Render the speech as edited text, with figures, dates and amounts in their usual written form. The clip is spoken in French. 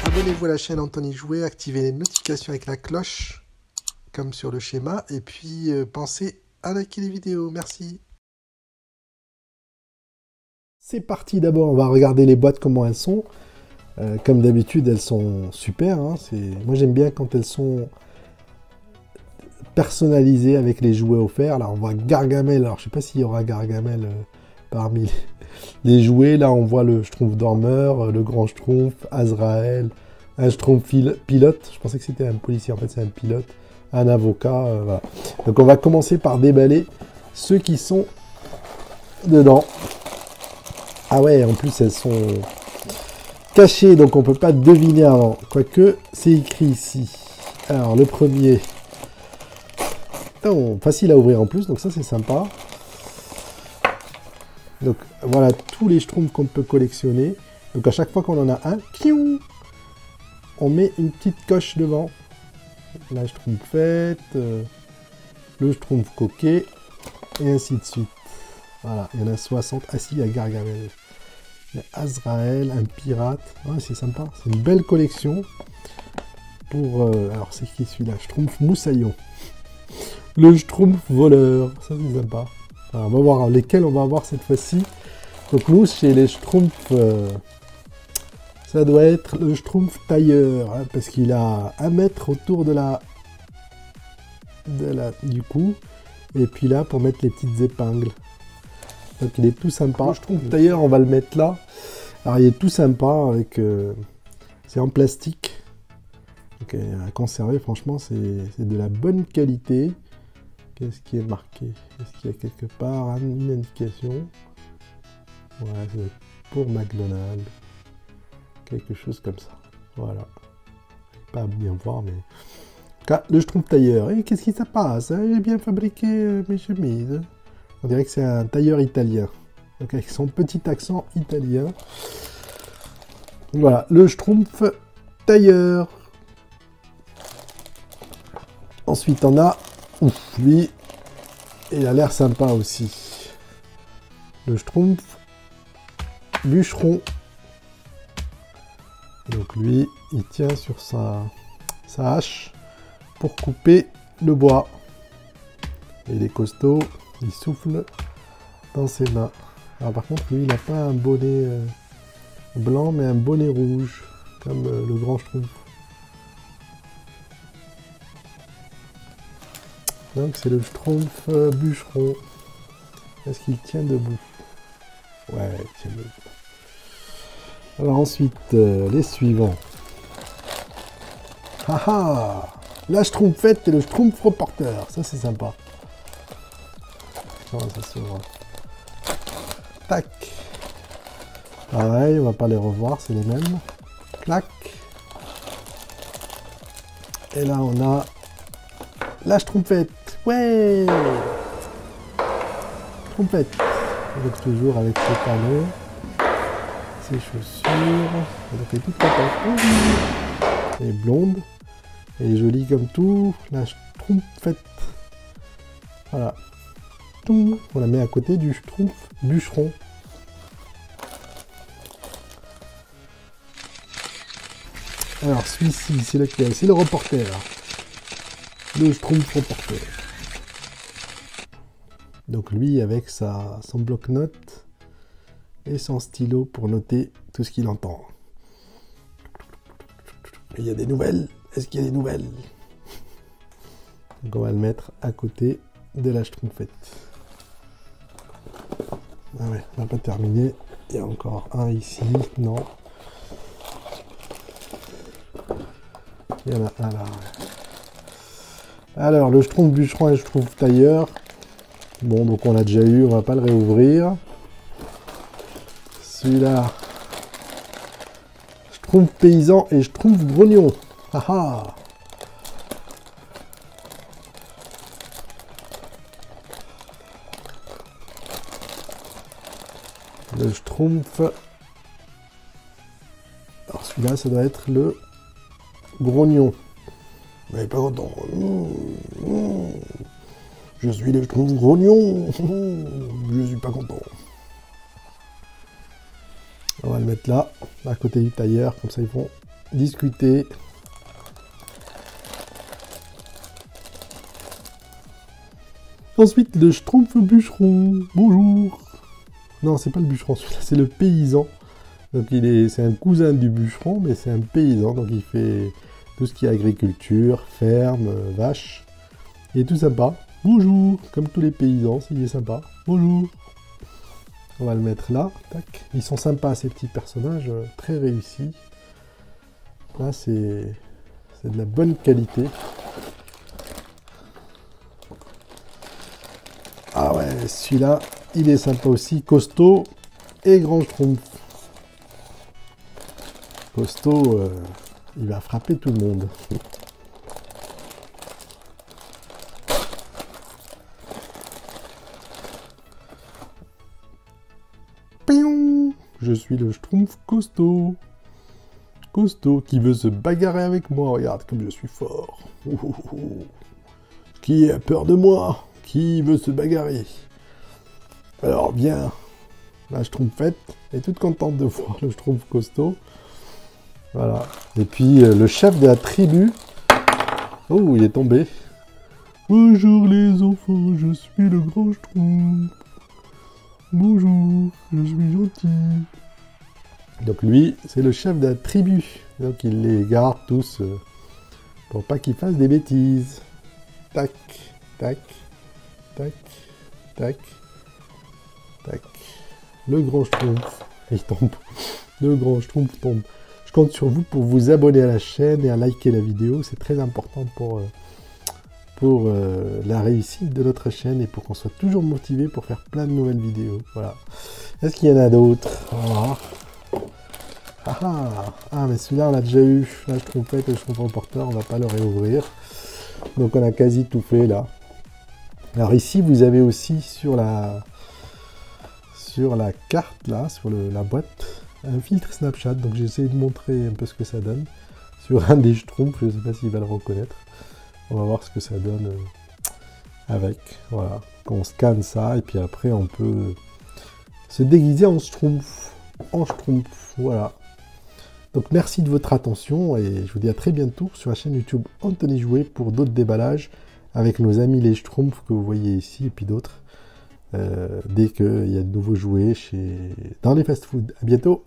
Abonnez-vous à la chaîne Anthony Jouet, activez les notifications avec la cloche, comme sur le schéma, et puis pensez à liker les vidéos. Merci. C'est parti, d'abord on va regarder les boîtes, comment elles sont. Comme d'habitude, elles sont super. Hein. Moi j'aime bien quand elles sont personnalisées avec les jouets offerts. Là on voit Gargamel, alors je sais pas s'il y aura Gargamel parmi les jouets. Là on voit le Schtroumpf dormeur, le grand Schtroumpf, Azrael, un Schtroumpf pilote. Je pensais que c'était un policier, en fait c'est un pilote, un avocat. Voilà. Donc on va commencer par déballer ceux qui sont dedans. Ah ouais, en plus elles sont cachées, donc on peut pas deviner avant. Quoique, c'est écrit ici. Alors le premier, oh, facile à ouvrir en plus, donc ça c'est sympa. Donc voilà tous les Schtroumpfs qu'on peut collectionner. Donc à chaque fois qu'on en a un, on met une petite coche devant. La Schtroumpfette, le Schtroumpf coquet, et ainsi de suite. Voilà, il y en a 60. Ah si, il y a Gargamel. Il y a Azrael, un pirate. Ouais, c'est sympa. C'est une belle collection. Pour. Alors, c'est qui celui-là? Schtroumpf moussaillon. Le Schtroumpf voleur. Ça, c'est sympa. Alors, on va voir lesquels on va avoir cette fois-ci. Donc, nous, chez les Schtroumpfs, ça doit être le Schtroumpf tailleur. Hein, parce qu'il a 1 mètre autour du cou. Et puis là, pour mettre les petites épingles. Donc il est tout sympa. Je trouve d'ailleurs on va le mettre là. Alors il est tout sympa avec. C'est en plastique. Donc à conserver, franchement, c'est de la bonne qualité. Qu'est-ce qui est marqué? Est-ce qu'il y a quelque part une indication? Ouais, c'est pour McDonald's. Quelque chose comme ça. Voilà. Pas bien voir, mais. En tout cas, le Schtroumpf tailleur. Et qu'est-ce qui ça passe? Hein? J'ai bien fabriqué mes chemises. On dirait que c'est un tailleur italien. Donc avec son petit accent italien. Voilà, le Schtroumpf tailleur. Ensuite, on a... Ouf, lui, il a l'air sympa aussi. Le Schtroumpf bûcheron. Donc lui, il tient sur sa hache pour couper le bois. Et il est costaud. Il souffle dans ses mains. Alors par contre, lui, il n'a pas un bonnet blanc, mais un bonnet rouge, comme le grand Schtroumpf. Donc c'est le Schtroumpf bûcheron. Est-ce qu'il tient debout? Ouais, il tient debout. Alors ensuite, les suivants. Ah ah! La Schtroumpfette et le Schtroumpf reporter. Ça, c'est sympa. Ça s'ouvre. Tac. Pareil, on va pas les revoir, c'est les mêmes. Clac. Et là, on a la Schtroumpfette. Ouais. Schtroumpfette. Avec toujours avec ses talons, ses chaussures. Elle est toute contente. Elle est blonde. Elle est jolie comme tout. La Schtroumpfette. Voilà. On la met à côté du Schtroumpf bûcheron. Alors celui-ci, c'est lequel? C'est le reporter. Le Schtroumpf reporter. Donc lui avec son bloc-notes et son stylo pour noter tout ce qu'il entend. Il y a des nouvelles. Est-ce qu'il y a des nouvelles? Donc on va le mettre à côté de la Schtroumpfette. Ah ouais, on n'a pas terminé. Il y a encore un ici. Non. Il y en a un là. Alors, le Schtroumpf bûcheron et le Schtroumpf tailleur. Bon, donc on l'a déjà eu. On va pas le réouvrir. Celui-là. Schtroumpf paysan et Schtroumpf grognon. Ah ah. Le Schtroumpf. Alors celui-là, ça doit être le grognon. Mais pas content. Je suis le Schtroumpf grognon. Je suis pas content. On va le mettre là, à côté du tailleur, comme ça ils vont discuter. Ensuite, le Schtroumpf bûcheron. Bonjour. Non, c'est pas le bûcheron, celui-là, c'est le paysan. Donc c'est un cousin du bûcheron, mais c'est un paysan. Donc il fait tout ce qui est agriculture, ferme, vache. Il est tout sympa. Bonjour. Comme tous les paysans, il est sympa. Bonjour. On va le mettre là. Tac. Ils sont sympas, ces petits personnages, très réussis. Là, c'est de la bonne qualité. Ah ouais, celui-là, il est sympa aussi. Costaud et grand Schtroumpf. Costaud, il va frapper tout le monde. Pion. Je suis le Schtroumpf costaud. Costaud qui veut se bagarrer avec moi. Regarde comme je suis fort. Qui a peur de moi? Qui veut se bagarrer? Alors viens. La Schtroumpfette est toute contente de voir le Schtroumpf costaud. Voilà. Et puis le chef de la tribu. Oh, il est tombé. Bonjour les enfants, je suis le grand Schtroumpf. Bonjour, je suis gentil. Donc lui, c'est le chef de la tribu. Donc il les garde tous pour pas qu'ils fassent des bêtises. Tac, tac, tac, tac, tac. Le grand Schtroumpf, il tombe. Le grand Schtroumpf tombe. Je compte sur vous pour vous abonner à la chaîne et à liker la vidéo. C'est très important pour la réussite de notre chaîne et pour qu'on soit toujours motivé pour faire plein de nouvelles vidéos. Voilà. Est-ce qu'il y en a d'autres? Ah, mais celui-là, on l'a déjà eu. Là, je trompette et je comprends le porteur. On va pas le réouvrir. Donc, on a quasi tout fait, là. Alors, ici, vous avez aussi sur la carte, là, sur la boîte, un filtre Snapchat. Donc, j'ai essayé de montrer un peu ce que ça donne. Sur un des Schtroumpfs, je ne sais pas s'il va le reconnaître. On va voir ce que ça donne avec. Voilà. On scanne ça et puis après, on peut se déguiser en Schtroumpf. En Schtroumpf, voilà. Donc merci de votre attention et je vous dis à très bientôt sur la chaîne YouTube Anthony Jouet pour d'autres déballages avec nos amis les Schtroumpfs que vous voyez ici et puis d'autres dès qu'il y a de nouveaux jouets dans les fast-food. À bientôt.